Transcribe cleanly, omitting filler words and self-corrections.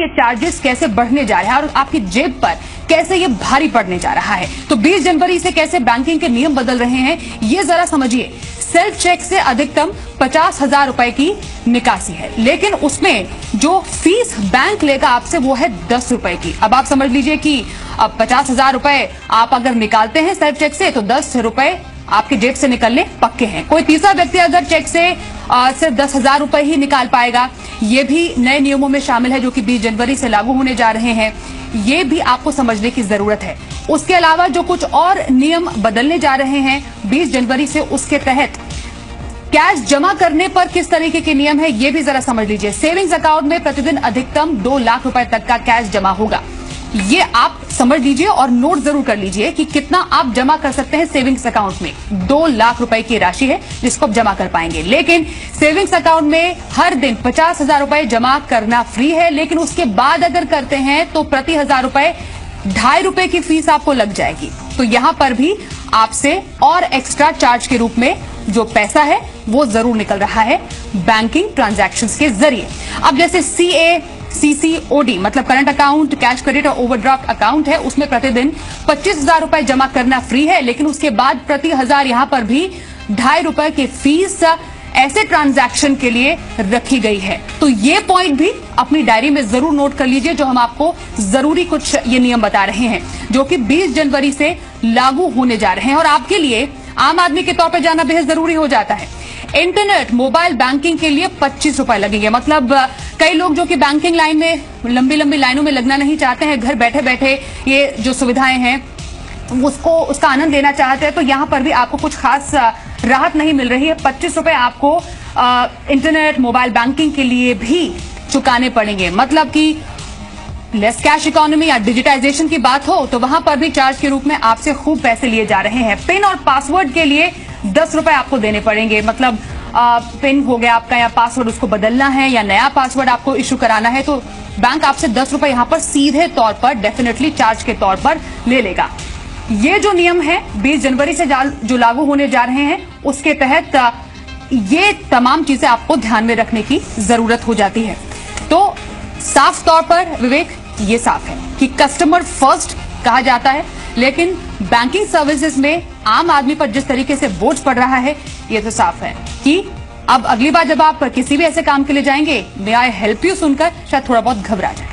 ये चार्जेस कैसे बढ़ने जा रहे हैं और आपकी जेब पर कैसे ये भारी पड़ने जा रहा है। तो 20 जनवरी से कैसे बैंकिंग के नियम बदल रहे हैं ये जरा समझिए। सेल्फ चेक से अधिकतम 50,000 रुपए की निकासी है, लेकिन उसमें जो फीस बैंक लेगा आपसे वो है 10 रुपए की। अब आप समझ लीजिए कि अब 50,000 रुपए आप अगर निकालते हैं सेल्फ चेक से तो 10 रुपए आपके जेब से निकलने पक्के हैं। कोई तीसरा व्यक्ति अगर चेक से सिर्फ 10,000 रुपए ही निकाल पाएगा। ये भी नए नियमों में शामिल है जो कि 20 जनवरी से लागू होने जा रहे हैं। ये भी आपको समझने की जरूरत है। उसके अलावा जो कुछ और नियम बदलने जा रहे हैं 20 जनवरी से, उसके तहत कैश जमा करने पर किस तरीके के नियम है ये भी जरा समझ लीजिए। सेविंग्स अकाउंट में प्रतिदिन अधिकतम 2 लाख रुपए तक का कैश जमा होगा। ये आप समझ लीजिए और नोट जरूर कर लीजिए कि कितना आप जमा कर सकते हैं सेविंग्स अकाउंट में। 2 लाख रुपए की राशि है जिसको आप जमा कर पाएंगे, लेकिन सेविंग्स अकाउंट में हर दिन 50,000 रुपए जमा करना फ्री है। लेकिन उसके बाद अगर करते हैं तो प्रति 1,000 रुपए 2.5 रुपए की फीस आपको लग जाएगी। तो यहां पर भी आपसे और एक्स्ट्रा चार्ज के रूप में जो पैसा है वो जरूर निकल रहा है बैंकिंग ट्रांजैक्शंस के जरिए। अब जैसे CACCOD मतलब करंट अकाउंट, कैश क्रेडिट और ओवरड्राफ्ट अकाउंट है, उसमें प्रतिदिन 25,000 रुपए जमा करना फ्री है, लेकिन उसके बाद प्रति 1,000 यहां पर भी 2.5 रुपए की फीस ऐसे ट्रांजैक्शन के लिए रखी गई है। तो ये पॉइंट भी अपनी डायरी में जरूर नोट कर लीजिए जो हम आपको जरूरी कुछ ये नियम बता रहे हैं जो कि 20 जनवरी से लागू होने जा रहे हैं और आपके लिए आम आदमी के तौर पर जाना बेहद जरूरी हो जाता है। इंटरनेट मोबाइल बैंकिंग के लिए 25 रुपए लगेंगे। मतलब कई लोग जो कि बैंकिंग लाइन में लंबी लंबी लाइनों में लगना नहीं चाहते हैं, घर बैठे बैठे ये जो सुविधाएं हैं उसका आनंद लेना चाहते हैं, तो यहां पर भी आपको कुछ खास राहत नहीं मिल रही है। 25 रुपए आपको इंटरनेट मोबाइल बैंकिंग के लिए भी चुकाने पड़ेंगे। मतलब कि लेस कैश इकोनॉमी या डिजिटाइजेशन की बात हो तो वहां पर भी चार्ज के रूप में आपसे खूब पैसे लिए जा रहे हैं। पिन और पासवर्ड के लिए 10 रुपए आपको देने पड़ेंगे। मतलब पिन हो गया आपका या पासवर्ड उसको बदलना है या नया पासवर्ड आपको इश्यू कराना है तो बैंक आपसे 10 रुपए यहां पर सीधे तौर पर डेफिनेटली चार्ज के तौर पर ले लेगा। ये जो नियम है 20 जनवरी से जो लागू होने जा रहे हैं उसके तहत ये तमाम चीजें आपको ध्यान में रखने की जरूरत हो जाती है। तो साफ तौर पर विवेक ये साफ है कि कस्टमर फर्स्ट कहा जाता है, लेकिन बैंकिंग सर्विसेज में आम आदमी पर जिस तरीके से बोझ पड़ रहा है ये तो साफ है कि अब अगली बार जब आप किसी भी ऐसे काम के लिए जाएंगे मे आई हेल्प यू सुनकर शायद थोड़ा बहुत घबरा जाए।